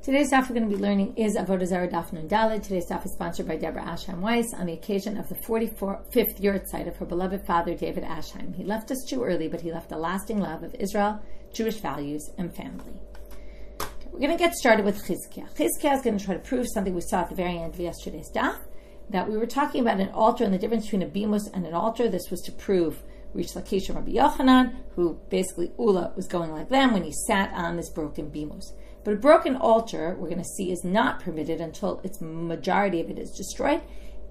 Today's daf we're going to be learning is Avodah Zarah Daf Nun Daled. Today's daf is sponsored by Deborah Ashheim Weiss on the occasion of the 45th yahrzeit of her beloved father, David Ashheim. He left us too early, but he left a lasting love of Israel, Jewish values, and family. We're going to get started with Chizkiah. Chizkiah is going to try to prove something we saw at the very end of yesterday's daf, that we were talking about an altar and the difference between a bimus and an altar. This was to prove Rish Lakish and Rabbi Yochanan, who basically Ula was going like them when he sat on this broken bimus. But a broken altar, we're going to see, is not permitted until its majority of it is destroyed.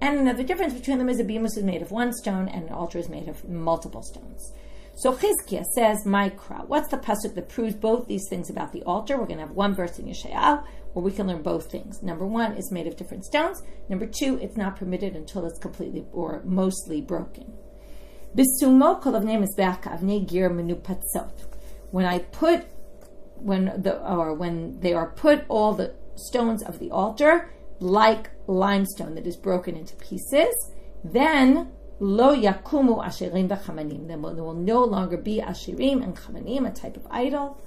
And another difference between them is a bimus is made of one stone and an altar is made of multiple stones. So Chizkiah says, Mikra, what's the pasuk that proves both these things about the altar? We're going to have one verse in Yeshayahu where we can learn both things. Number one, it's made of different stones. Number two, it's not permitted until it's completely or mostly broken. Bisumo kol avnei mizbeach avnei gir menupatzot. When they are put all the stones of the altar like limestone that is broken into pieces, then lo yakumu asherim v'chamanim. Then there will no longer be asherim and chamanim, a type of idol.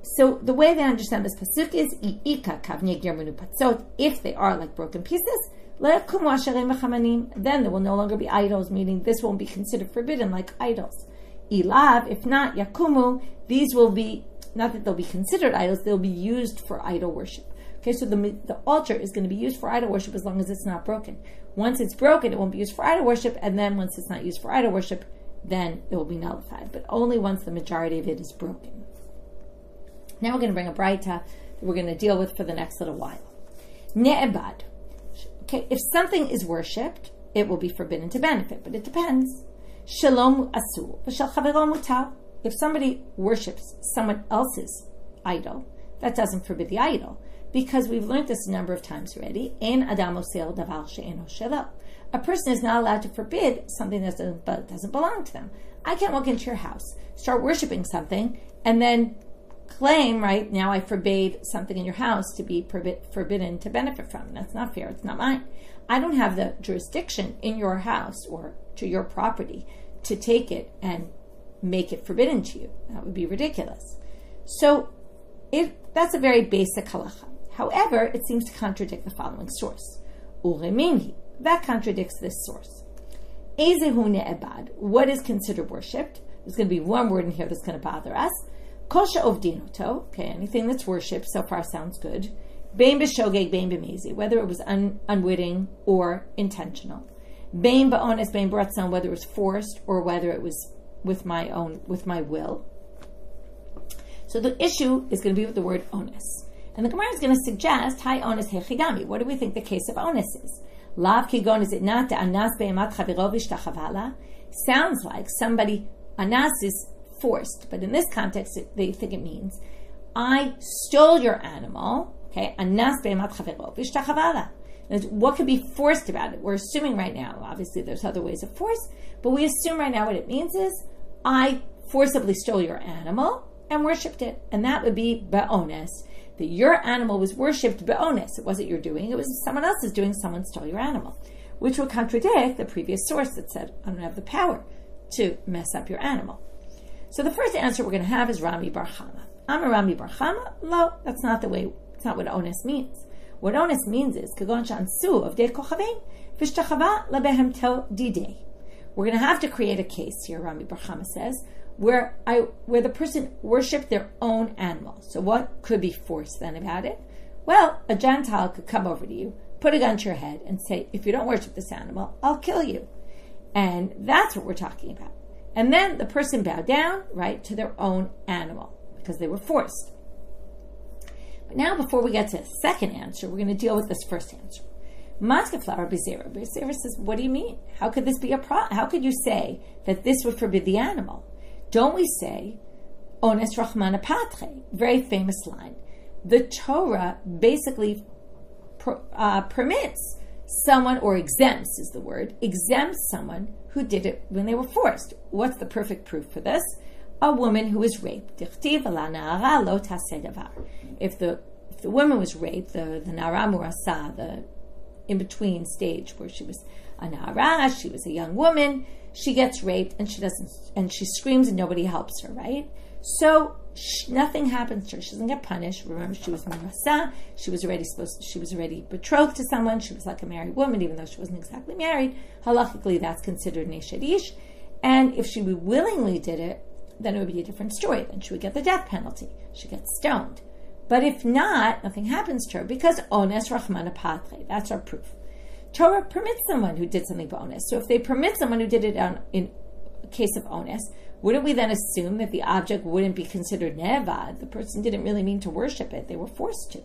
So the way they understand this pasuk is i'ika kavnei gir menupatzot. If they are like broken pieces, lo yakumu asherim v'chamanim. Then there will no longer be idols, meaning this won't be considered forbidden like idols. Ilav, if not yakumu, these will be. Not that they'll be considered idols, they'll be used for idol worship. Okay, so the altar is going to be used for idol worship as long as it's not broken. Once it's broken, it won't be used for idol worship, and then once it's not used for idol worship, then it will be nullified. But only once the majority of it is broken. Now we're going to bring a braita that we're going to deal with for the next little while. Ne'ebad. Okay, if something is worshipped, it will be forbidden to benefit, but it depends. Shalom asul, v'shel chavero mutar. If somebody worships someone else's idol, that doesn't forbid the idol, because we've learned this a number of times already. Ein adam osel davar she'eno shelo. A person is not allowed to forbid something that doesn't belong to them. I can't walk into your house, start worshiping something, and then claim, right, now I forbade something in your house to be forbidden to benefit from. That's not fair. It's not mine. I don't have the jurisdiction in your house or to your property to take it and make it forbidden to you. That would be ridiculous. So that's a very basic halacha. However, it seems to contradict the following source. Ureminhi. That contradicts this source. Ezehu ne'ebad. What is considered worshipped? There's going to be one word in here that's going to bother us. Kol she'ovdinoto. Okay, anything that's worshipped so far sounds good. Bein b'shogeg, bein b'mezi. Whether it was unwitting or intentional. Bein ba'ones, bein b'ratzon. Whether it was forced or whether it was with my will. So the issue is going to be with the word onus. And the Gemara is going to suggest, hi onus hechidami. What do we think the case of onus is? Lav kigon, is it not the anas be'emat chaviro v'shtachavala? Sounds like somebody, anas is forced, but in this context, they think it means, I stole your animal, okay, anas be'emat chaviro v'shtachavala. What could be forced about it? We're assuming right now, obviously there's other ways of force, but we assume right now what it means is, I forcibly stole your animal and worshipped it. And that would be ba'ones. That your animal was worshipped ba'ones. It wasn't your doing, it was someone else's doing, someone stole your animal. Which would contradict the previous source that said, I don't have the power to mess up your animal. So the first answer we're going to have is Rami Bar Chama. I'm a Rami Bar Chama? No, that's not what onus means. What onus means is, Kagon Shansu of De Kochavim, Vishtachava Labehem Tel Didei. We're going to have to create a case here, Rami Bar Chama says, where the person worshipped their own animal. So what could be forced then about it? Well, a Gentile could come over to you, put a gun to your head, and say, if you don't worship this animal, I'll kill you. And that's what we're talking about. And then the person bowed down, right, to their own animal, because they were forced. But now, before we get to the second answer, we're going to deal with this first answer. Maskeflower Bezerah. Bezerah says, what do you mean? How could this be a problem? How could you say that this would forbid the animal? Don't we say, Ones Rachmana Patre, very famous line. The Torah basically permits someone, or exempts is the word, exempts someone who did it when they were forced. What's the perfect proof for this? A woman who was raped. If the woman was raped, the Nara Murasa, the in-between stage where she was a Nara, she was a young woman, she gets raped and she screams and nobody helps her, right? So nothing happens to her. She doesn't get punished. Remember, she was Marasa. She was already betrothed to someone. She was like a married woman, even though she wasn't exactly married. Halachically, that's considered Neshet Ish. And if she willingly did it, then it would be a different story. Then she would get the death penalty. She gets stoned. But if not, nothing happens to her because Ones Rahmana Patre. That's our proof. Torah permits someone who did something by Ones. So if they permit someone who did it in case of Ones, wouldn't we then assume that the object wouldn't be considered nevad? The person didn't really mean to worship it. They were forced to.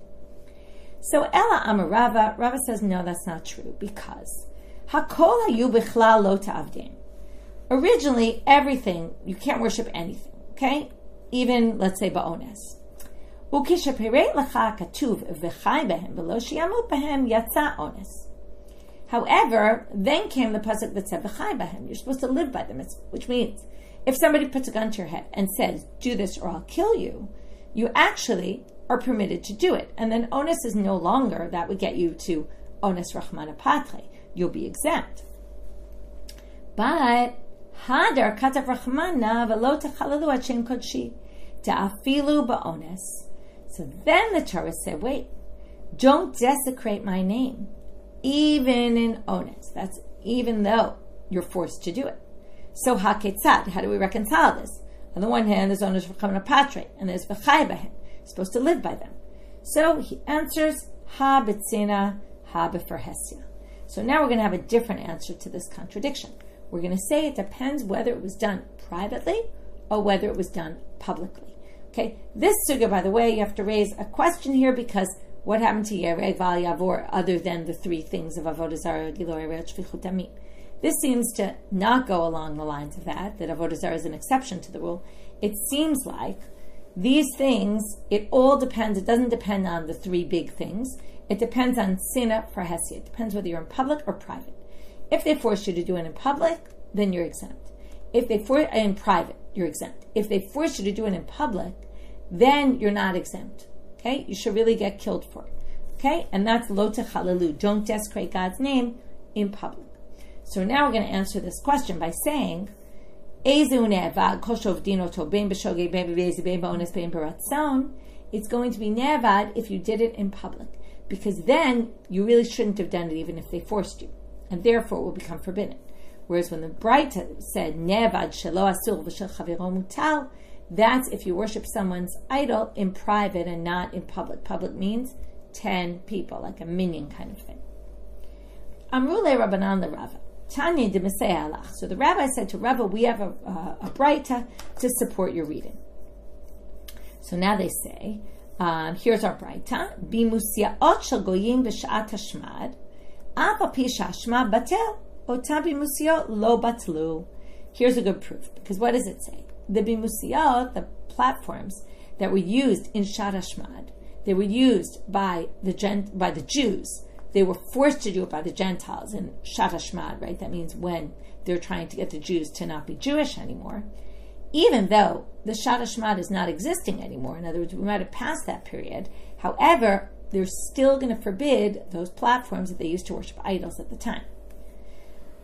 So Ella Amar Rava, Rava says, no, that's not true because Hakol hayu bichlal lo ta'avdim. Originally, everything, you can't worship anything, okay? Even, let's say, ba'ones. Ukishaperei lecha katuv v'chai behem v'lo shi'amut behem yatsa ones. However, then came the pasuk that said v'chai behem. You're supposed to live by them, which means if somebody puts a gun to your head and says, do this or I'll kill you, you actually are permitted to do it. And then ones is no longer, that would get you to ones Rahmana Patre. You'll be exempt. But Hadar katav Rahmana v'lo techalalu Hashem kodshi ta'afilu ba'ones. So then the Torah said, wait, don't desecrate my name, even in ones. That's even though you're forced to do it. So haketzad, how do we reconcile this? On the one hand, there's ones Rahmana Patre, and there's v'chai b'hem. You're supposed to live by them. So he answers, ha b'tzina, ha b'ferhesia. So now we're going to have a different answer to this contradiction. We're going to say it depends whether it was done privately or whether it was done publicly. Okay, this sugya, by the way, you have to raise a question here because what happened to Yereg Val Yavor other than the three things of Avodah Zarah, Gilor Eret, Shvichut Damim? This seems to not go along the lines of that Avodah Zarah is an exception to the rule. It seems like these things, it all depends, it doesn't depend on the three big things. It depends on Sina for Hesia. It depends whether you're in public or private. If they force you to do it in public, then you're exempt. If they force in private, you're exempt. If they force you to do it in public, then you're not exempt. Okay? You should really get killed for it. Okay? And that's lo techalalu. Don't desecrate God's name in public. So now we're going to answer this question by saying, it's going to be nevad if you did it in public, because then you really shouldn't have done it even if they forced you, and therefore it will become forbidden. Whereas when the Braita said nevad shelo asur v'shel chavero mutal, that's if you worship someone's idol in private and not in public. Public means 10 people, like a minyan kind of thing. Amrule Rabbanan le Rava. Tanya de Mesei Alach. So the rabbi said to Rava, we have a Braita to support your reading. So now they say, here's our Braita. Bimusia'ot shel goyim b'sha'at hashmad, af al pi sha'ashma batel, ota bimusia'ot lo batlu. Here's a good proof, because what does it say? The bimusia'ot, the platforms that were used in Shat Hashmad, they were used by the Jews. They were forced to do it by the Gentiles in Shat Hashmad, right? That means when they're trying to get the Jews to not be Jewish anymore. Even though the Shat Hashmad is not existing anymore, in other words, we might have passed that period. However, they're still going to forbid those platforms that they used to worship idols at the time.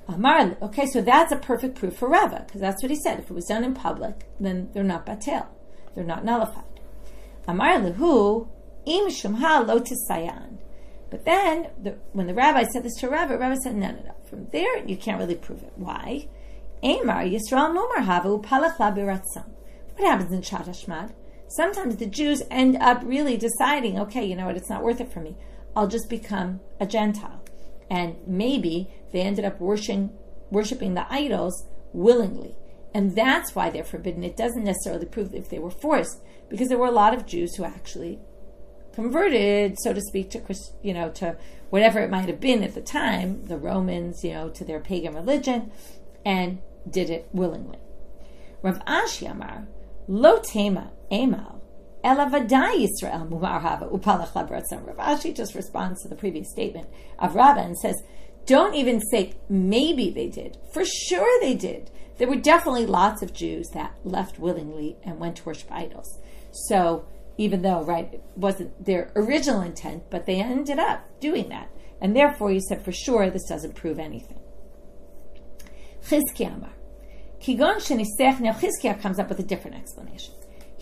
Amar, okay, so that's a perfect proof for Rava, because that's what he said. If it was done in public, then they're not batel. They're not nullified. Amar lehu, im shumha lo tisayan. But then, when the rabbi said this to Rava said, no. From there, you can't really prove it. Why? Amar Yisrael mumar havu palach la biratzon. What happens in Shat Hashmad? Sometimes the Jews end up really deciding, okay, you know what, it's not worth it for me. I'll just become a Gentile. And maybe they ended up worshiping the idols willingly. And that's why they're forbidden. It doesn't necessarily prove if they were forced, because there were a lot of Jews who actually converted, so to speak, to whatever it might have been at the time, the Romans, to their pagan religion, and did it willingly. Rav Ashi Amar, Lo Tema Emal, Ela Vadai Yisrael Mumar Hava Upalach Labratzam. Rav Ashi just responds to the previous statement of Rava and says, don't even say maybe they did. For sure they did. There were definitely lots of Jews that left willingly and went to worship idols. So even though, right, it wasn't their original intent, but they ended up doing that. And therefore, you said for sure this doesn't prove anything. Chizkiah Amar. Kigon shenisech. Now Chizkiah comes up with a different explanation.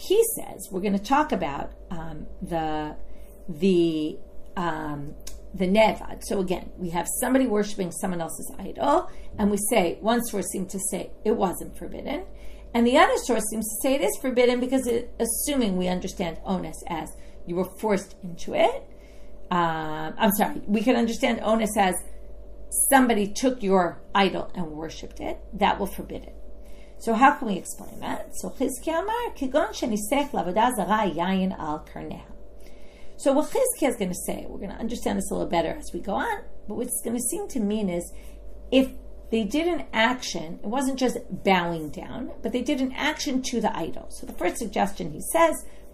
he says we're going to talk about the nevad. So again, we have somebody worshiping someone else's idol, and we say one source seems to say it wasn't forbidden, and the other source seems to say it is forbidden because assuming we understand onus as you were forced into it. We can understand onus as somebody took your idol and worshipped it. That will forbid it. So how can we explain that? So Chizkiah Amar, Kigon shenisech l'avodah zarah yayin al karneha. So what Chizkiah is going to say, we're going to understand this a little better as we go on, but what it's going to seem to mean is if they did an action, it wasn't just bowing down, but they did an action to the idol. So the first suggestion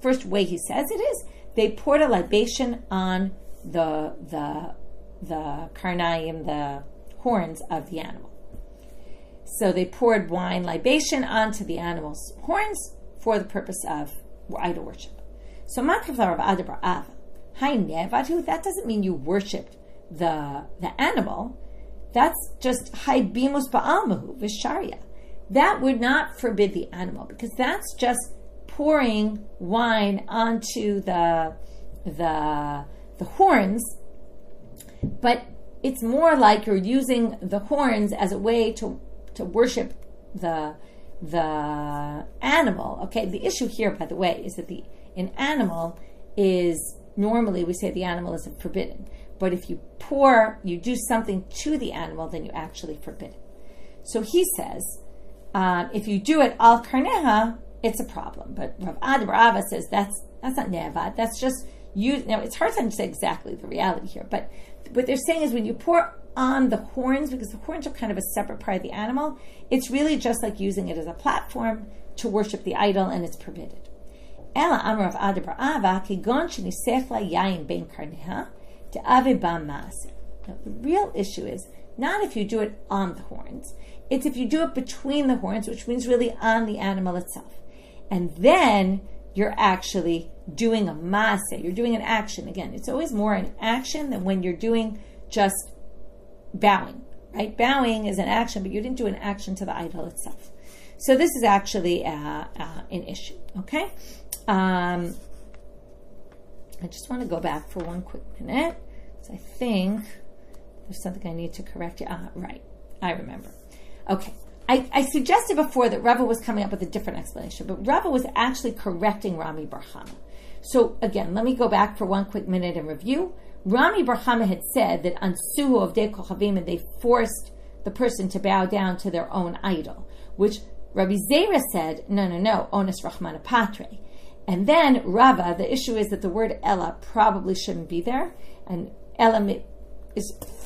first way he says it is, they poured a libation on the karnayim, the horns of the animal. So they poured wine libation onto the animal's horns for the purpose of idol worship. So that doesn't mean you worshipped the animal. That's just haibimus ba'almahu v'sharia. That would not forbid the animal because that's just pouring wine onto the horns, but it's more like you're using the horns as a way to worship the animal. Okay, the issue here, by the way, is that an animal is normally we say the animal isn't forbidden, but if you do something to the animal, then you actually forbid it. So he says, if you do it al karneha, it's a problem. But Rav Avodah says that's not nevad. That's just you. Now it's hard to understand exactly the reality here, but what they're saying is when you pour on the horns, because the horns are kind of a separate part of the animal, it's really just like using it as a platform to worship the idol, and it's permitted. Ela amar Rav Avodah kigon shenisech la yayin bein karneha de'ave ba maaseh. Now the real issue is not if you do it on the horns; it's if you do it between the horns, which means really on the animal itself. And then you're actually doing a maaseh. You're doing an action. Again, it's always more an action than when you're doing just bowing, right? Bowing is an action, but you didn't do an action to the idol itself. So this is actually an issue, okay? I just want to go back for one quick minute. So I think there's something I need to correct. Right. I remember. Okay. I suggested before that Rava was coming up with a different explanation, but Rava was actually correcting Rami Bar Chama. So again, let me go back for one quick minute and review. Rami Bar Chama had said that on Suhu of De Kochavim, they forced the person to bow down to their own idol, which Rabbi Zarah said, no, onus Rahmana Patre. And then Rava, the issue is that the word Ella probably shouldn't be there, and Ella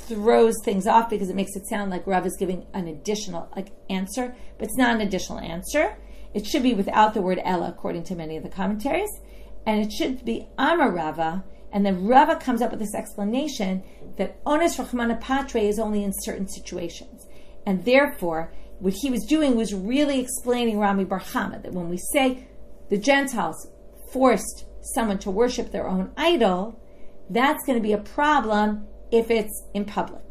throws things off because it makes it sound like Rav is giving an additional answer, but it's not an additional answer. It should be without the word Ella, according to many of the commentaries, and it should be Amar Rava, and then Rava comes up with this explanation that Ones Rahmana Patre is only in certain situations, and therefore what he was doing was really explaining Rami Bar Chama, that when we say the Gentiles forced someone to worship their own idol, that's going to be a problem if it's in public.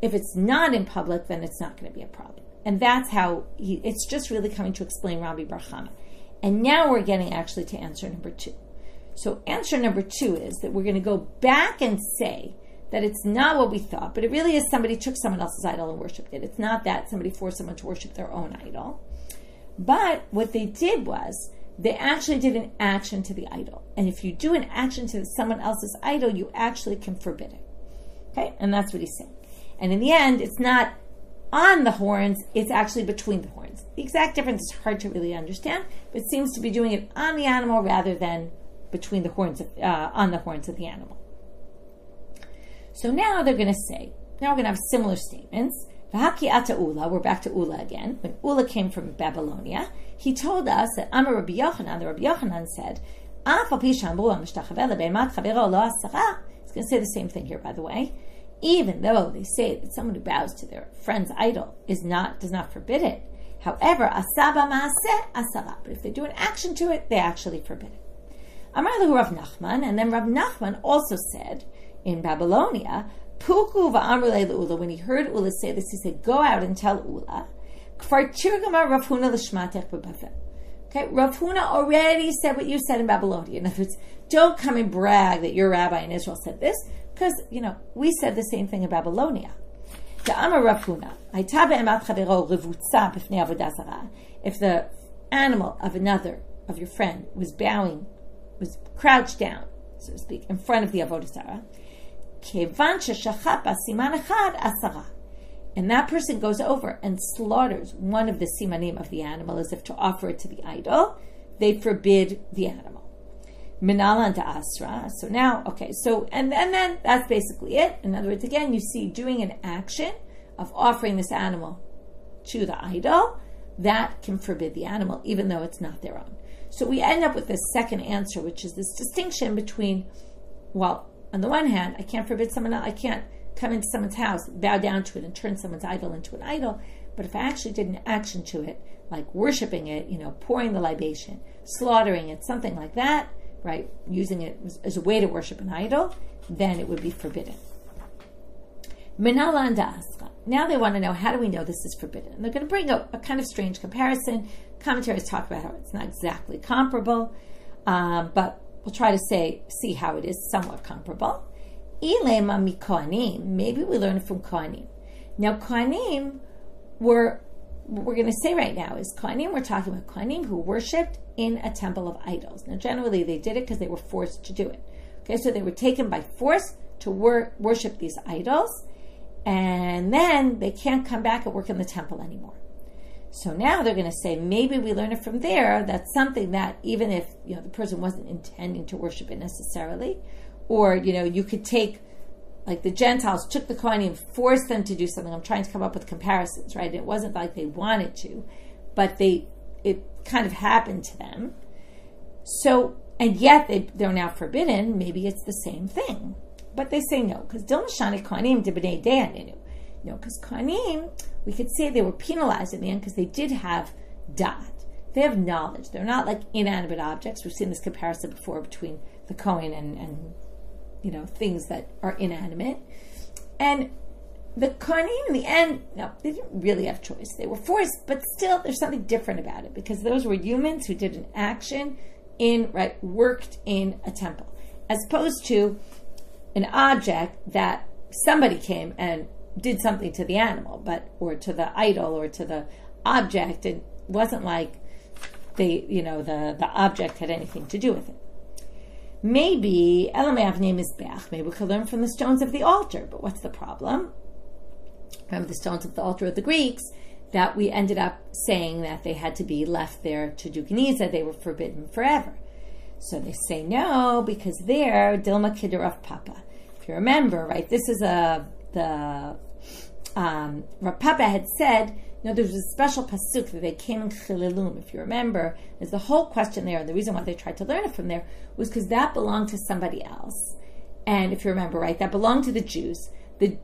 If it's not in public, then it's not going to be a problem. And that's how it's just really coming to explain Rabbi Bar Chama. And now we're getting actually to answer number 2. So answer number 2 is that we're going to go back and say that it's not what we thought, but it really is somebody took someone else's idol and worshipped it. It's not that somebody forced someone to worship their own idol. But what they did was they actually did an action to the idol. And if you do an action to someone else's idol, you actually can forbid it. Okay, and that's what he's saying. And in the end, it's not on the horns, it's actually between the horns. The exact difference is hard to really understand, but it seems to be doing it on the animal rather than between the horns, on the horns of the animal. So now they're going to say, now we're going to have similar statements. V'haki ata Ula, we're back to Ula again. When Ula came from Babylonia, he told us that Amar Rabbi Yochanan, the Rabbi Yochanan said, He's going to say the same thing here, by the way. Even though they say that someone who bows to their friend's idol does not forbid it. However, asaba maaseh asara. But if they do an action to it, they actually forbid it. Amar lahu Rav Nachman, and then Rav Nachman also said in Babylonia, Puku va'amru le'ula. When he heard Ula say this, he said, "Go out and tell Ula." Kfar tirgama Rav Huna l'shmatech b'Bavel. Okay, Rav Huna already said what you said in Babylonia. In other words, don't come and brag that your rabbi in Israel said this, because, we said the same thing in Babylonia. If the animal of your friend, was crouched down, so to speak, in front of the Avodah Zarah, and that person goes over and slaughters one of the simanim of the animal as if to offer it to the idol, they forbid the animal. Minalan to asra. So now, and then that's basically it. In other words, again, you see doing an action of offering this animal to the idol, that can forbid the animal, even though it's not their own. So we end up with this second answer, which is this distinction between, well, on the one hand, I can't forbid someone else, I can't come into someone's house, bow down to it, and turn someone's idol into an idol. But if I actually did an action to it, like worshiping it, pouring the libation, slaughtering it, something like that, right, using it as a way to worship an idol, then it would be forbidden. Now they want to know, how do we know this is forbidden? And they're going to bring up a kind of strange comparison. Commentaries talk about how it's not exactly comparable, but we'll try to see how it is somewhat comparable. Maybe we learn it from Kohanim. Now, Kohanim, what we're going to say right now is Kohanim, we're talking about Kohanim who worshipped in a temple of idols. Now, generally, they did it because they were forced to do it. Okay, so they were taken by force to worship these idols, and then they can't come back and work in the temple anymore. So now they're going to say, maybe we learn it from there. That's something that even if the person wasn't intending to worship it necessarily, or you could take, like the Gentiles took the Kohanim, forced them to do something. I'm trying to come up with comparisons, right? It wasn't like they wanted to, but it kind of happened to them. So, and yet they're now forbidden. Maybe it's the same thing. But they say no, because Dilmashani Kohanim Dibnei Deyaninu. Because Kohanim, we could say they were penalized in the end because they did have da'at. They have knowledge. They're not like inanimate objects. We've seen this comparison before between the Kohen and things that are inanimate. And the Kohanim in the end, no, they didn't really have choice. They were forced, but still there's something different about it because those were humans who did an action worked in a temple, as opposed to an object that somebody came and did something to the animal, or to the idol, or to the object. It wasn't like the object had anything to do with it. Maybe maybe we could learn from the stones of the altar, but what's the problem? Remember the stones of the altar of the Greeks, that we ended up saying that they had to be left there to do geniza, they were forbidden forever. So they say no, because there, Dilma Kidder of Papa. If you remember, right, this is Rav Papa had said, there was a special pasuk that they came in Chililum. If you remember, there's the whole question there, and the reason why they tried to learn it from there was because that belonged to somebody else. And if you remember, right, that belonged to the Jews. The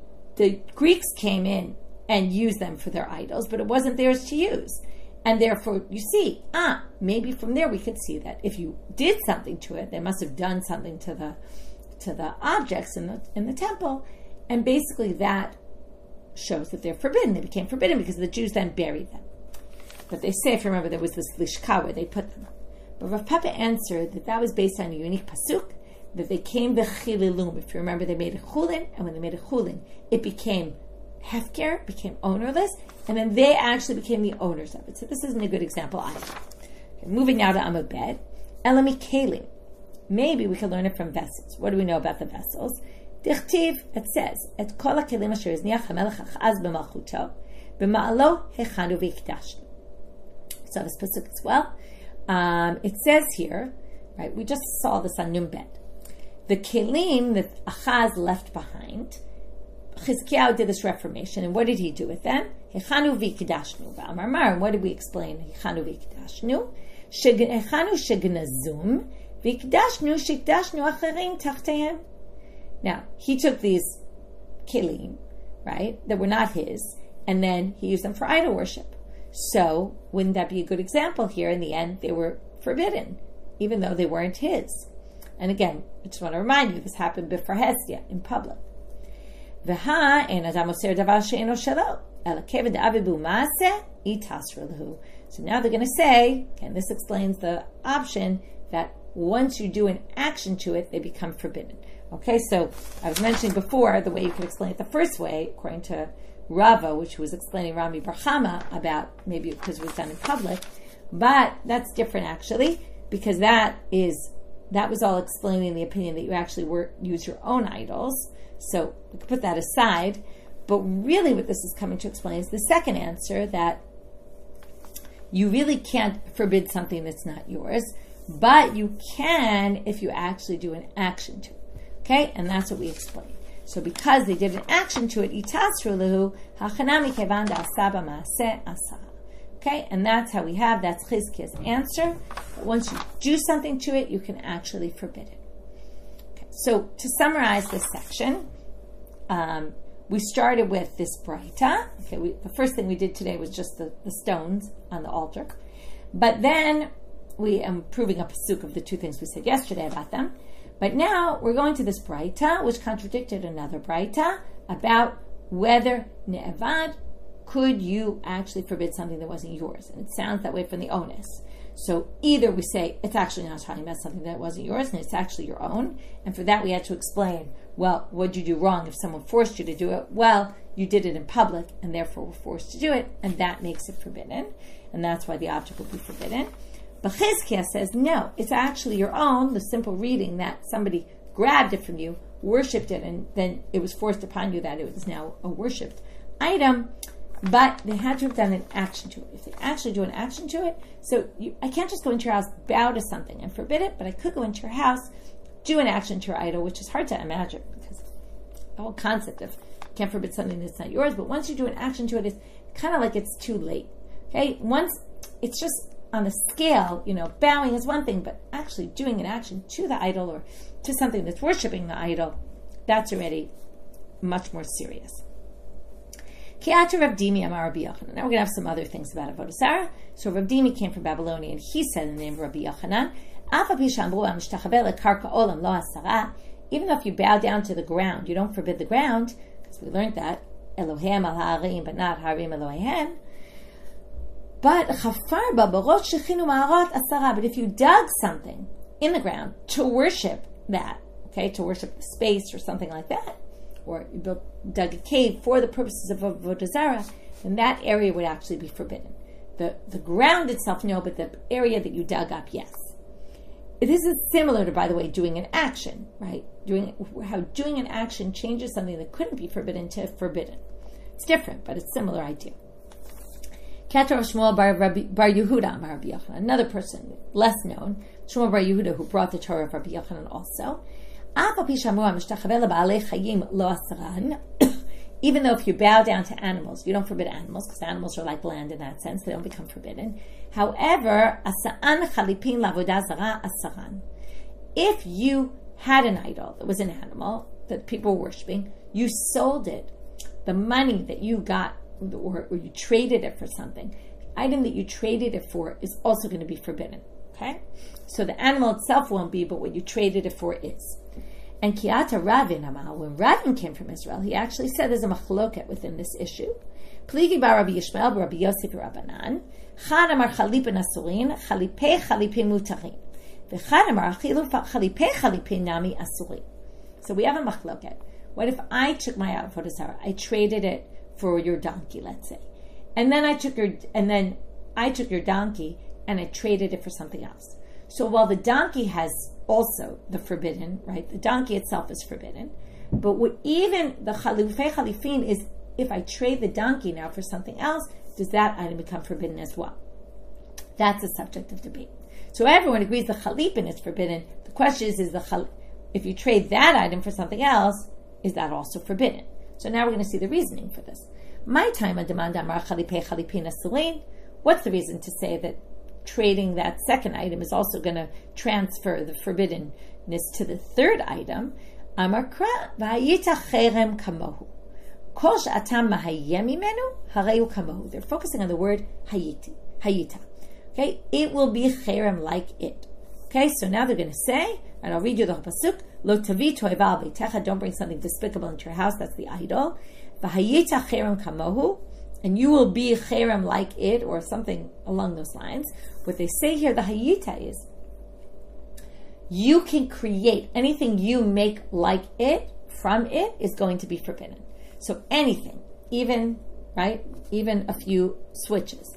Greeks came in and used them for their idols, but it wasn't theirs to use. And therefore, you see, maybe from there we could see that if you did something to it, they must have done something to the objects in the temple, and basically that shows that they're forbidden. They became forbidden because the Jews then buried them. But they say, if you remember, there was this lishka where they put them. But Rav Papa answered that was based on a unique pasuk, that they came b'chililum. If you remember, they made a chulin, and when they made a chulin, it became hefker, became ownerless, and then they actually became the owners of it. So this isn't a good example either. Okay, moving now to Amud Bet. Elami kelim. Maybe we can learn it from vessels. What do we know about the vessels? Dichtiv, it says, Et kol ha-kelim asher izniach ha-melech achaz b'malchuto, b'ma'alo hechanu v'ikdashnu. So this pasuk as well. It says here, right, we just saw this on Nun Bet. The kelim that Achaz left behind, Chizkiyahu did this reformation, and what did he do with them? Hechanu v'ikdashnu. V'amar, and what did we explain? Hechanu v'ikdashnu. Hechanu shegnazum, v'ikdashnu shikdashnu acherim tachtehem. Now, he took these kelim, right, that were not his, and then he used them for idol worship. So, wouldn't that be a good example here? In the end, they were forbidden, even though they weren't his. And again, I just want to remind you, this happened before Hestia, in public. V'ha, and adam oser davar she'eno shelo. So now they're going to say, and this explains the option that once you do an action to it, they become forbidden. Okay, so I was mentioning before the way you could explain it the first way, according to Rava, which was explaining Rami Bar Chama about maybe because it was done in public, but that's different actually, because that was all explaining the opinion that you actually use your own idols. So we could put that aside. But really what this is coming to explain is the second answer, that you really can't forbid something that's not yours, but you can if you actually do an action to it. Okay? And that's what we explained. So because they did an action to it, okay? And that's how that's Chizkiah's answer. But once you do something to it, you can actually forbid it. Okay. So to summarize this section, we started with this Braita. Okay, the first thing we did today was just the stones on the altar. But then we am proving a pasuk of the two things we said yesterday about them. But now we're going to this Braita, which contradicted another Braita about whether Ne'evad, could you actually forbid something that wasn't yours? And it sounds that way from the onus. So either we say it's actually not talking about something that wasn't yours and it's actually your own. And for that we had to explain, well, what did you do wrong if someone forced you to do it? Well, you did it in public and therefore were forced to do it, and that makes it forbidden. And that's why the object will be forbidden. But Chizkiah says, no, it's actually your own, the simple reading that somebody grabbed it from you, worshipped it, and then it was forced upon you that it was now a worshipped item, but they had to have done an action to it. If they actually do an action to it, I can't just go into your house, bow to something and forbid it, but I could go into your house, do an action to your idol, which is hard to imagine, because the whole concept of you can't forbid something that's not yours, but once you do an action to it, it's kind of like it's too late. Okay? Once it's just on the scale, bowing is one thing, but actually doing an action to the idol or to something that's worshiping the idol, that's already much more serious. Now we're going to have some other things about Avodah Zarah. So Rav Dimi came from Babylonia, and he said in the name of Rabbi Yochanan, even though if you bow down to the ground, you don't forbid the ground, because we learned that, Elohem al ha'arim, but not harim Elohem. But if you dug something in the ground to worship that, okay, to worship the space or something like that, or you dug a cave for the purposes of Avodah Zarah, then that area would actually be forbidden. The ground itself, no, but the area that you dug up, yes. This is similar to, by the way, doing an action, right? How doing an action changes something that couldn't be forbidden to forbidden. It's different, but it's similar idea. Keter Shmuel bar Yehuda bar Rabbi Yochanan, another person less known, Shmuel bar Yehuda, who brought the Torah of Rabbi Yochanan also. Even though if you bow down to animals, you don't forbid animals, because animals are like land in that sense, they don't become forbidden. However, if you had an idol that was an animal that people were worshiping, you sold it, the money that you got, or you traded it for something, the item that you traded it for is also going to be forbidden. Okay? So the animal itself won't be, but what you traded it for is. And Kiata Ravin Amal, when Ravin came from Israel, he actually said there's a machloket within this issue. Pligi bar Rabbi Yishmael, Rabbi Yosef Rabbanan, Chad amar chalipin asurin, chalipei chalipin mutarin. V'chad amar chalipei chalipin nami asurin. So we have a machloket. What if I took my Avodah Zarah, I traded it for your donkey, let's say, and then I took your donkey and I traded it for something else. So while the donkey has also the forbidden, right? The donkey itself is forbidden, but even the chalufei chalifin is, if I trade the donkey now for something else, does that item become forbidden as well? That's a subject of debate. So everyone agrees the chalipin is forbidden. The question is if you trade that item for something else, is that also forbidden? So now we're going to see the reasoning for this. My time on demand amar chalipei chalipin asurin. What's the reason to say that trading that second item is also going to transfer the forbiddenness to the third item? Amar kra v'hayita cherem kamohu. Kol she'atam mahayem mimenu hareyu kamohu. They're focusing on the word hayita. Okay, it will be cherem like it. Okay, so now they're going to say, and I'll read you the whole pasuk. Lo tavi toiva al beitecha. Don't bring something despicable into your house. That's the idol. V'hayita cherem kamohu. and you will be cherem like it, or something along those lines. What they say here, the hayita, is you can create anything you make like it from it is going to be forbidden. So anything, even a few switches.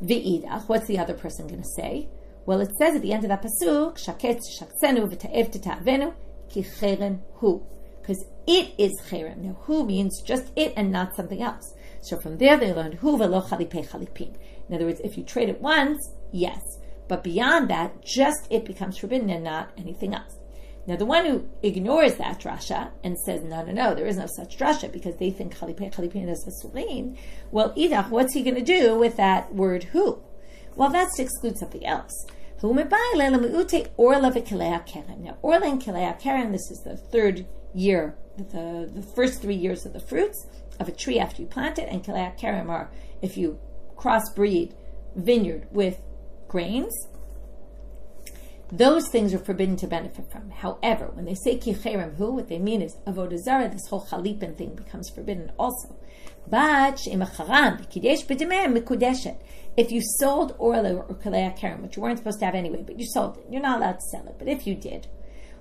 V'idach, what's the other person going to say? Well, it says at the end of that pasuk, shaketz shaksenu v'ta'ev t'ta'avenu ki cherem hu, because it is cherem. Now, hu means just it and not something else. So from there they learned hu v'lo chalipei chalipim. In other words, if you trade it once, yes, but beyond that, just it becomes forbidden and not anything else. Now, the one who ignores that drasha and says, no, there is no such drasha, because they think chalipei chalipin is a surin, well, idach, what's he going to do with that word hu? Well, that's to exclude something else. Now, orla and kilei keren, this is the third year, the first 3 years of the fruits of a tree after you plant it, and kilei keren are if you crossbreed vineyard with grains. Those things are forbidden to benefit from. However, when they say ki cherem hu, what they mean is Avodah Zarah, this whole chalipin thing becomes forbidden also. But if you sold orla or kilei keren, which you weren't supposed to have anyway, but you sold it, you're not allowed to sell it. But if you did,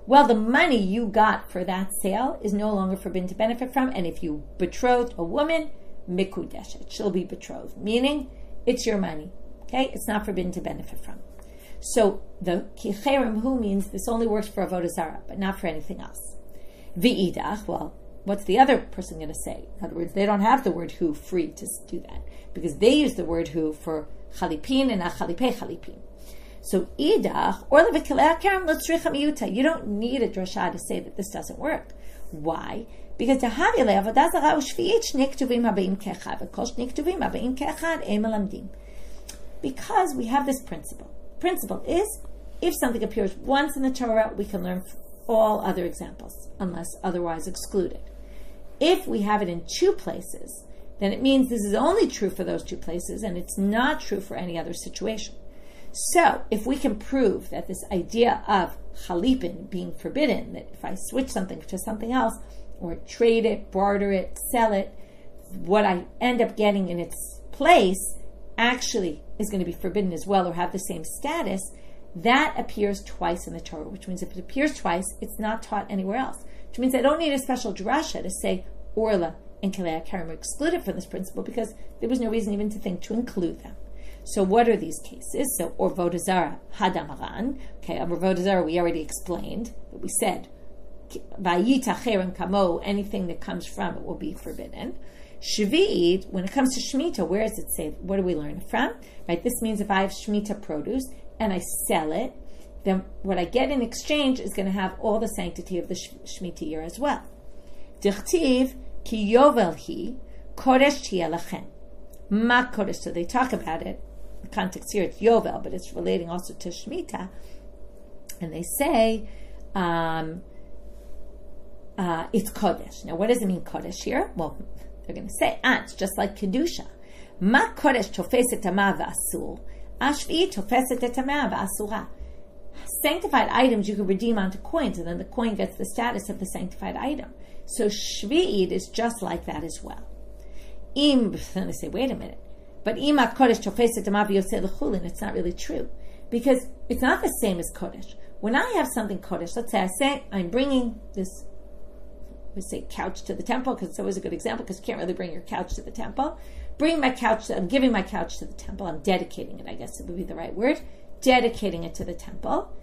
well, the money you got for that sale is no longer forbidden to benefit from. And if you betrothed a woman, mikudeshet, she'll be betrothed, meaning it's your money. Okay, it's not forbidden to benefit from. So the ki cherem hu means this only works for Avodah Zarah, but not for anything else. V'idach, well, what's the other person going to say? In other words, they don't have the word hu free to do that, because they use the word hu for chalipin and achalipei chalipin. So idach, or levikilei kerem l'tzricha miyuta. You don't need a drasha to say that this doesn't work. Why? Because Avodah Zarah u'shvi'it shnei ktuvim habeim kechad, v'kol shnei ktuvim habeim kechad ein melamdim. Because we have this principle. Principle is, if something appears once in the Torah, we can learn all other examples, unless otherwise excluded. If we have it in 2 places, then it means this is only true for those 2 places, and it's not true for any other situation. So, if we can prove that this idea of chalipin being forbidden, that if I switch something to something else, or trade it, barter it, sell it, what I end up getting in its place actually is going to be forbidden as well, or have the same status, that appears twice in the Torah, which means if it appears twice, it's not taught anywhere else. Which means I don't need a special drasha to say orla and kilei keren are excluded from this principle, because there was no reason even to think to include them. So what are these cases? So Avodah Zarah hadamaran. Okay, Avodah Zarah we already explained, but we said vayita cherem kamo, anything that comes from it will be forbidden. Shvi'it, when it comes to Shemitah, where does it say? What do we learn from? Right, this means if I have Shemitah produce and I sell it, then what I get in exchange is going to have all the sanctity of the Shemitah year as well. Dichtiv ki yovel hi kodesh tiyeh lachem. Ma kodesh. So they talk about it. The context here it's yovel, but it's relating also to Shemitah, and they say it's kodesh. Now, what does it mean kodesh here? Well, they're going to say, it's just like Kedusha. Ma kodesh tofeset tamah v'asur, ashvi tofeset tamah v'asura. Sanctified items you can redeem onto coins, and then the coin gets the status of the sanctified item. So Shvi'id is just like that as well. Then they say, wait a minute, but ima kodesh tofeset tamah v'yoseh l'chulin, it's not really true, because it's not the same as kodesh. When I have something kodesh, let's say I'm bringing this, we say couch to the temple, because it's always a good example, because you can't really bring your couch to the temple. I'm giving my couch to the temple. I'm dedicating it, I guess it would be the right word. Dedicating it to the temple.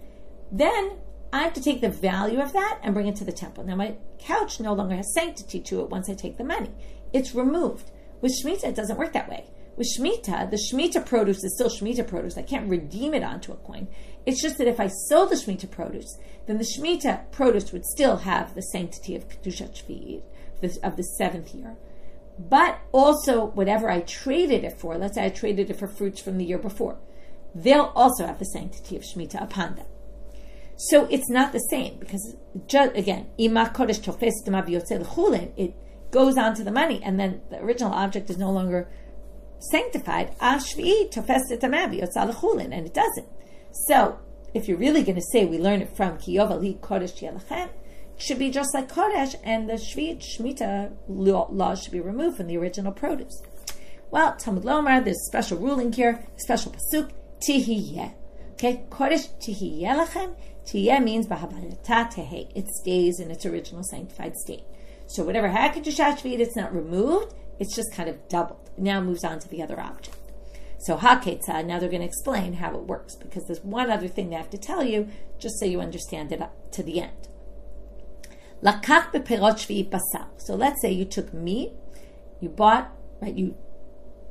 Then I have to take the value of that and bring it to the temple. Now my couch no longer has sanctity to it once I take the money. It's removed. With Shemitah, it doesn't work that way. With Shemitah, the Shemitah produce is still Shemitah produce. I can't redeem it onto a coin. It's just that if I sold the Shemitah produce, then the Shemitah produce would still have the sanctity of Kedushat Shvi'it, of the 7th year. But also, whatever I traded it for, let's say I traded it for fruits from the year before, they'll also have the sanctity of Shemitah upon them. So it's not the same, because, again, Ima Kodesh Tofes Dama B'Yotzeh L'Chulin, it goes on to the money, and then the original object is no longer sanctified, Ashvi Tofes Dama B'Yotzeh L'Chulin, and it doesn't. So, if you're really going to say we learn it from Ki Yovel Hi Kodesh Tiyeh Lachem, it should be just like Kodesh, and the Shemitah law should be removed from the original produce. Well, Talmud Lomar, there's a special ruling here, a special pasuk, tihiyeh. Okay, Kodesh tihiyeh lachem. Tihiyeh means b'habayata tehei. It stays in its original sanctified state. So whatever happened to Shashvit, it's not removed, it's just kind of doubled. It now moves on to the other object. So haketzad, now they're going to explain how it works, because there's one other thing they have to tell you, just so you understand it up to the end. Lakach beperot shvi'it basar. So let's say you took meat, you bought, right, you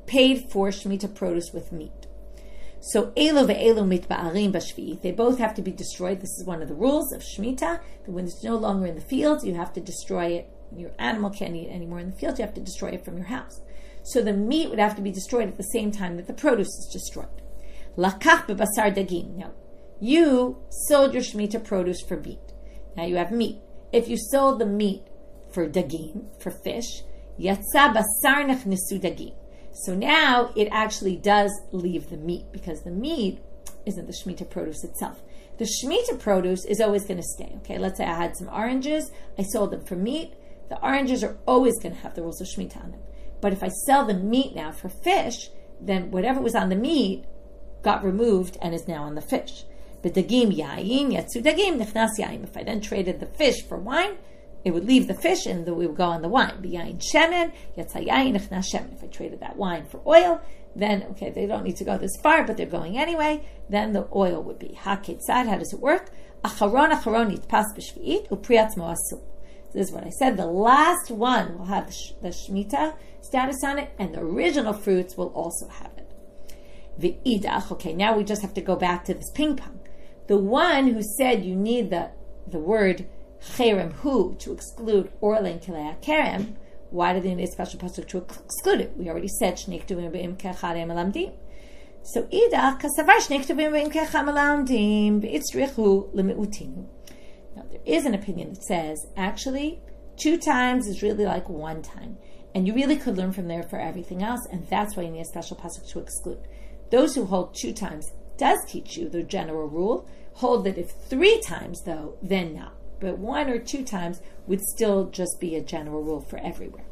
paid for Shemitah produce with meat. So elu ve'elu mitba'arim b'shvi'it. They both have to be destroyed. This is one of the rules of Shemitah, that when it's no longer in the fields, you have to destroy it. Your animal can't eat anymore in the fields, you have to destroy it from your house. So the meat would have to be destroyed at the same time that the produce is destroyed. Lakach bebasar dagim. Now, you sold your Shemitah produce for meat. Now you have meat. If you sold the meat for dagim, for fish, yatsa basar nechnesu dagim. So now it actually does leave the meat, because the meat isn't the Shemitah produce itself. The Shemitah produce is always going to stay. Okay, let's say I had some oranges, I sold them for meat. The oranges are always going to have the rules of Shemitah on them. But if I sell the meat now for fish, then whatever was on the meat got removed and is now on the fish. But dagim yayin, yatsu dagim, nechnas yayin. If I then traded the fish for wine, it would leave the fish and it would go on the wine. B'yayin shemen, yatsa yayin, nechnas shemen. If I traded that wine for oil, then, okay, they don't need to go this far, but they're going anyway, then the oil would be. Haketzad, how does it work? Acharon yitpas b'shvi'it, upriatzmo asul. This is what I said. The last one will have the Shemitah status on it, and the original fruits will also have it. V'idach, okay, now we just have to go back to this ping pong. The one who said you need the word cherem hu to exclude orlein kilei kerem, why do they need a special pasuk to exclude it? We already said shnei ktuvim be'im kecharem alamdim. So idach kasavar shnei ktuvim be'im kecharem alamdim v'itzrichu lemi'utinu. Now, there is an opinion that says, actually, 2 times is really like 1 time. And you really could learn from there for everything else, and that's why you need a special pasuk to exclude. Those who hold 2 times does teach you the general rule, hold that if 3 times, though, then not. But 1 or 2 times would still just be a general rule for everywhere.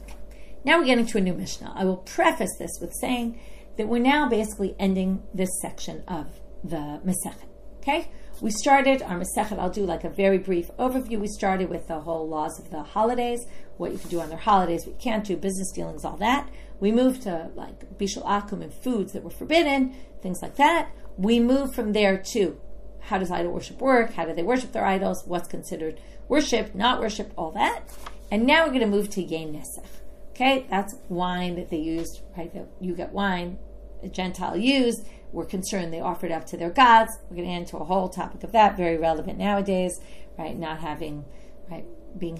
Okay. Now we're getting to a new Mishnah. I will preface this with saying that we're now basically ending this section of the Masechet. Okay? We started our Masechet, I'll do like a very brief overview. We started with the whole laws of the holidays, what you can do on their holidays, what you can't do, business dealings, all that. We moved to like Bishul Akum and foods that were forbidden, things like that. We moved from there to how does idol worship work, how do they worship their idols, what's considered worship, not worship, all that. And now we're going to move to Yain Nesach. Okay, that's wine that they used, right? You get wine, a Gentile used. We're concerned they offered up to their gods. We're going to get into a whole topic of that, very relevant nowadays, right? Not having, right,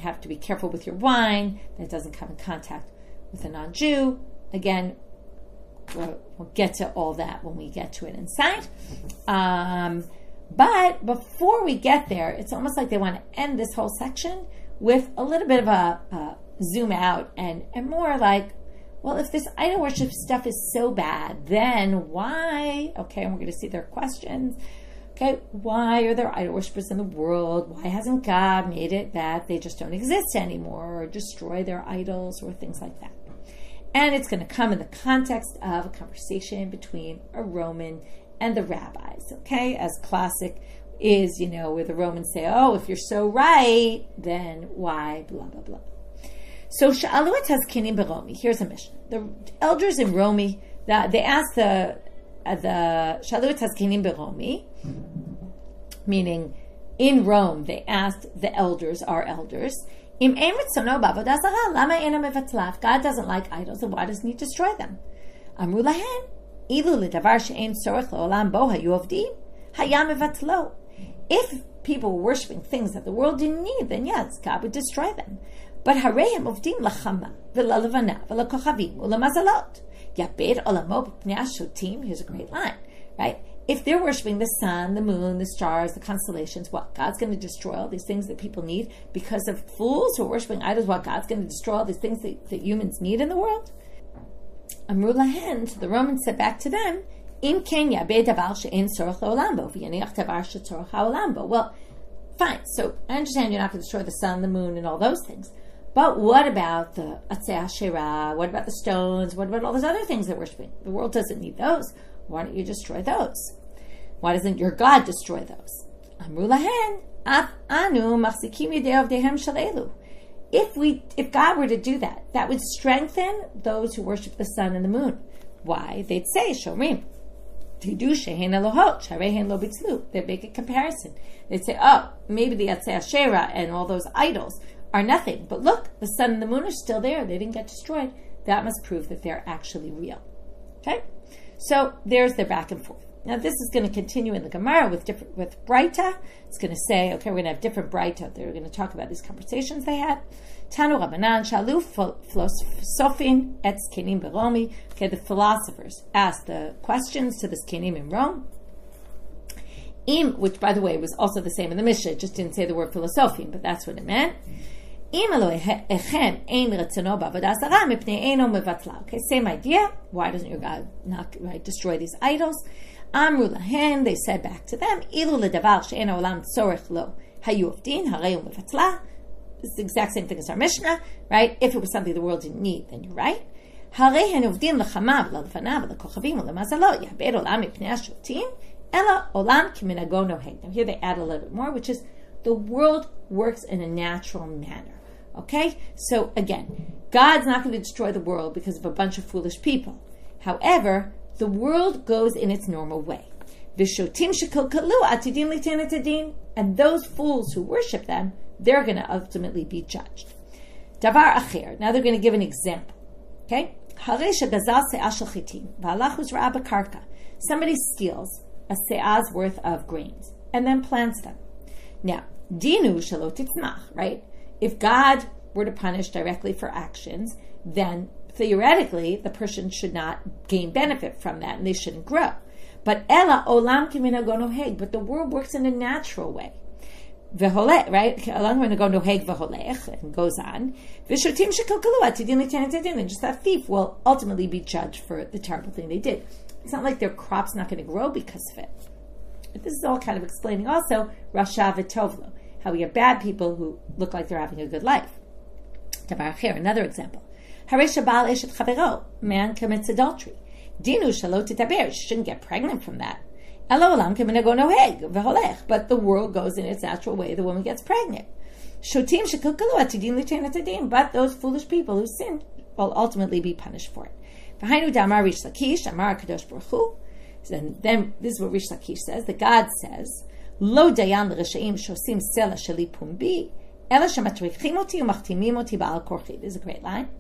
have to be careful with your wine, that it doesn't come in contact with a non-Jew. Again, we'll get to all that when we get to it inside. But before we get there, it's almost like they want to end this whole section with a little bit of a zoom out and more like, well, if this idol worship stuff is so bad, then why? Okay, and we're going to see their questions. Okay, why are there idol worshippers in the world? Why hasn't God made it that they just don't exist anymore or destroy their idols or things like that? And it's going to come in the context of a conversation between a Roman and the rabbis, okay? As classic is, where the Romans say, oh, if you're so right, then why, blah, blah, blah. So, Sha'alu et hazkinim beRomi. Here's a mission. The elders in Romi, they asked the Sha'alu et hazkinim beRomi, meaning in Rome, they asked the elders, our elders, Im ein ritzono b'avodah zarah, lama eina mevatlah? God doesn't like idols, and why doesn't He destroy them? Amru lahen, ilu ledavar she'ein tzorech le'olam bo hayu avdim, haya mevatlo. If people were worshiping things that the world didn't need, then yes, God would destroy them. But hareim avdim lachama v'lalevana v'lakochavim u'lamazalot yabed olamo b'pnei ashotim. Here's a great line, right? If they're worshiping the sun, the moon, the stars, the constellations, what? God's going to destroy all these things that people need because of fools who are worshiping idols? What? God's going to destroy all these things that humans need in the world? Amru lahen, so the Romans said back to them, Im ken yabed davar she'en tzorech le'olam bo v'yaniach davar she'tzorech ha'olam bo. Well, fine. So I understand you're not going to destroy the sun, the moon, and all those things. But what about the Atzei Asherah? What about the stones? What about all those other things they're worshiping? The world doesn't need those. Why don't you destroy those? Why doesn't your God destroy those? Amru lahen, af anu machzikim yedei avdehem shalelu. If God were to do that, that would strengthen those who worship the sun and the moon. Why? They'd say, Shomrim, tidu shehen elohot, sharehen lo bitzlu. They'd make a comparison. They'd say, oh, maybe the Atzei Asherah and all those idols are nothing. But look, the sun and the moon are still there. They didn't get destroyed. That must prove that they're actually real. Okay? So there's their back and forth. Now this is going to continue in the Gemara with Breita. It's going to say, okay, we're going to have different Breita. They're going to talk about these conversations they had. Tanu Rabbanan Shalu Filosofin et Zkenim Beromi. Okay, the philosophers asked the questions to the Zkenim in Rome. Which, by the way, was also the same in the Mishnah. It just didn't say the word Filosofin, but that's what it meant. Okay, same idea. Why doesn't your God not destroy these idols? Amru lahen, they said back to them, Ilu ledavar she'en ha'olam tzorech lo hayu avdin harei u'mevatla. It's the exact same thing as our Mishnah, right? If it was something the world didn't need, then you're right. Harei hen uvdin l'chamav l'lefanav l'kochavim l'mazalo yabed olam mipnei ha'shotim ela olam kiminago noheg. Now here they add a little bit more, which is the world works in a natural manner. Okay? So again, God's not going to destroy the world because of a bunch of foolish people. However, the world goes in its normal way. And those fools who worship them, they're going to ultimately be judged. Davar acher. Now they're going to give an example. Okay? Somebody steals a se'ah's worth of grains and then plants them. Now, dinu shelo titzmach, right? If God were to punish directly for actions, then theoretically the person should not gain benefit from that and they shouldn't grow. But ela olam kiminago noheg, but the world works in a natural way. V'holech, right? Olam kiminago noheg v'holech, and goes on. V'shotim shekalkalu atidin l'tenet edin, and just that thief will ultimately be judged for the terrible thing they did. It's not like their crop's not going to grow because of it. But this is all kind of explaining also Rasha v'tovlo, how we have bad people who look like they're having a good life. Another example. Man commits adultery. Dinu shalot titaber, she shouldn't get pregnant from that. But the world goes in its natural way, the woman gets pregnant. But those foolish people who sin will ultimately be punished for it. And then this is what Rish Lakish says. The God says, Lo dayan l'reshaim shosim sela sheli pumbi, ela shematrichim oti umachtimim oti ba'al korchi. This is a great line.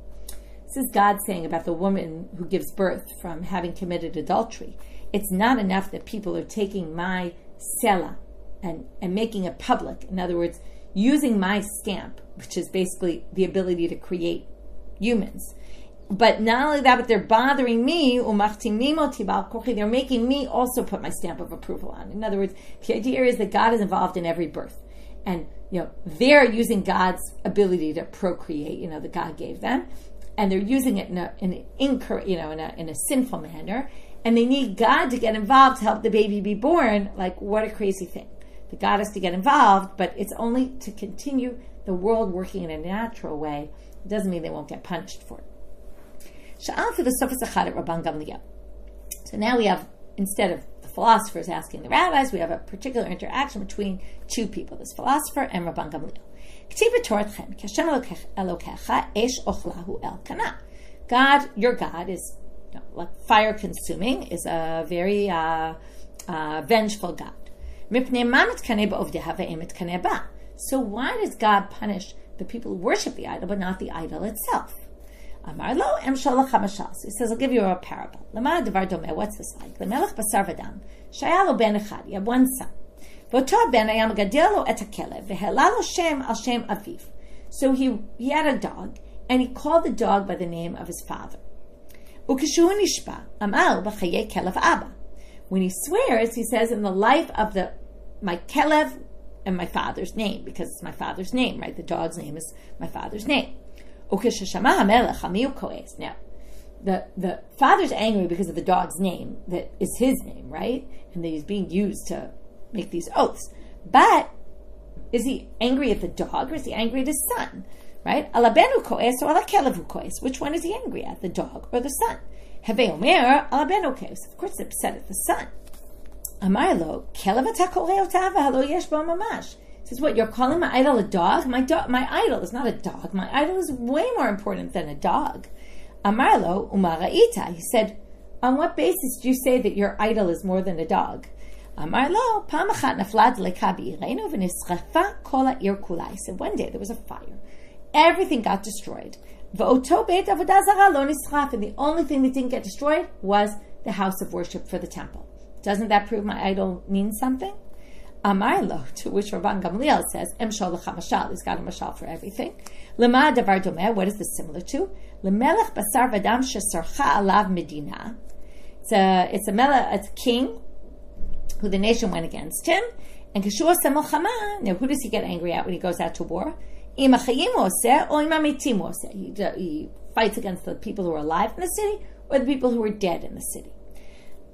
This is God saying about the woman who gives birth from having committed adultery. It's not enough that people are taking my sela and making it public. In other words, using my stamp, which is basically the ability to create humans. But not only that, but they're bothering me, they're making me also put my stamp of approval on. In other words, the idea is that God is involved in every birth. And, they're using God's ability to procreate, that God gave them. And they're using it in a sinful manner. And they need God to get involved to help the baby be born. Like, what a crazy thing. The God has to get involved, but it's only to continue the world working in a natural way. It doesn't mean they won't get punished for it. So now we have, instead of the philosophers asking the rabbis, we have a particular interaction between two people, this philosopher and Rabban Gamliel. God, your God is like fire consuming, is a very vengeful God. So why does God punish the people who worship the idol but not the idol itself? Amar lo em shalach hamashal. So he says, I'll give you a parable. Lama devar domeh. What's this like? Lemelech basar v'dam. Shaya lo ben echad. You have one son. V'oto ben ayam gadel lo et hakelev. V'hela lo shem al shem aviv. So he had a dog, and he called the dog by the name of his father. Ukishu nishpa. Amar b'chayei kelev abba. When he swears, he says, in the life of my kelev and my father's name, because it's my father's name, right? The dog's name is my father's name. Now, the father's angry because of the dog's name, that is his name, right? And that he's being used to make these oaths. But Is he angry at the dog, or is he angry at his son? Right? Ala benu koes or ala kelevu koes? Which one is he angry at, the dog or the son? Heve omer ala benu koes. Of course, he's upset at the son. Amar lo kelev ata koreh ota v'halo yesh bo mamash. Says, what, you're calling my idol a dog? My idol is not a dog. My idol is way more important than a dog. Amar lo umara'ita. He said, on what basis do you say that your idol is more than a dog? Amar lo pam achat nafla deleka b'irenu v'nisrafa kol ha'ir kula. He said, one day there was a fire. Everything got destroyed. V'oto beit avodah zarah lo nisraf. And the only thing that didn't get destroyed was the house of worship for the temple. Doesn't that prove my idol means something? Amar lo, to which Rabban Gamliel says, Em shol lecha mashal, he's got a mashal for everything. Lema davar domeh, what is this similar to? Lemelech basar v'dam shesarcha alav medina. It's a king who the nation went against him. And kishua semel, now who does he get angry at when he goes out to war? Im achayim oseh or im amitim oseh. He fights against the people who are alive in the city or the people who are dead in the city.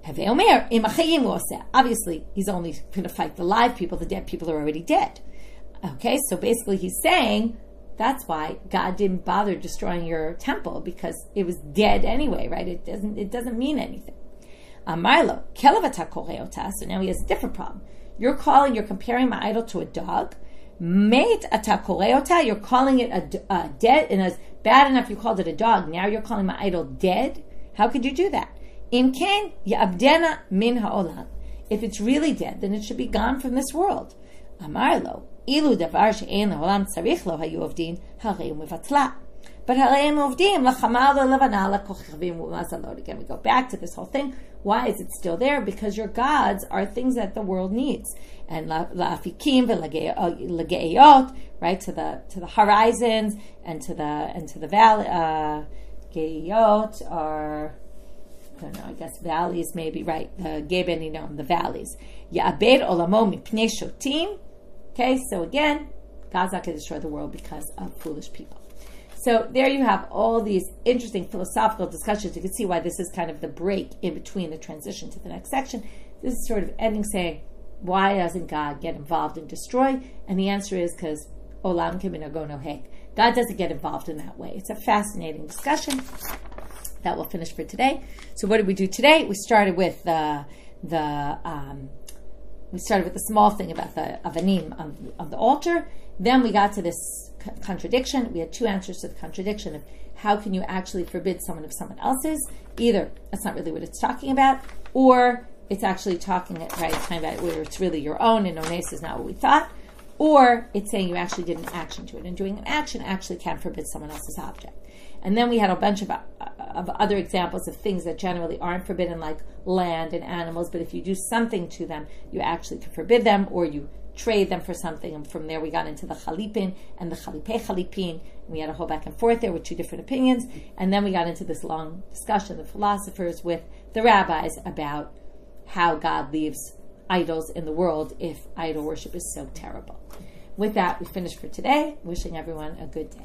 Obviously, he's only going to fight the live people. The dead people are already dead. Okay, so basically he's saying that's why God didn't bother destroying your temple, because it was dead anyway, right? It doesn't mean anything. Amarlo, kelavata koreota. So now he has a different problem. You're comparing my idol to a dog. Mate ata koreota. You're calling it a dead, and it's bad enough you called it a dog. Now you're calling my idol dead. How could you do that? Imken ya'abdena min ha'olam. If it's really dead, then it should be gone from this world. Amarlo, ilu davar she'en ha'olam tzarich lo hayu avdin harei u'mevatla. But harei u'avdim lachamar le'levana la'kochavim u'mazalot. Again, we go back to this whole thing. Why is it still there? Because your gods are things that the world needs. And la'afikim v'lege'eyot, right, to the horizons and to the valley. Ge'eyot are, I don't know, I guess valleys maybe, right? The Gebeninom, the valleys. Ya'abed olamo mipnei shotim. Okay, so again, God's not going to destroy the world because of foolish people. So there you have all these interesting philosophical discussions. You can see why this is kind of the break in between the transition to the next section. This is sort of ending saying, why doesn't God get involved and destroy? And the answer is because olam keminago no heg. God doesn't get involved in that way. It's a fascinating discussion. That will finish for today. So what did we do today? We started with the small thing about the avanim of the altar. Then we got to this contradiction. We had two answers to the contradiction of how can you actually forbid someone of someone else's. Either that's not really what it's talking about, or it's actually talking about where it's really your own and ones is not what we thought, or it's saying you actually did an action to it, and doing an action actually can forbid someone else's object. And then we had a bunch of other examples of things that generally aren't forbidden, like land and animals, but if you do something to them, you actually can forbid them, or you trade them for something. And from there we got into the chalipin and the chalipei chalipin. We had a whole back and forth there with two different opinions. And then we got into this long discussion of philosophers with the rabbis about how God leaves idols in the world if idol worship is so terrible. With that, we finish for today. Wishing everyone a good day.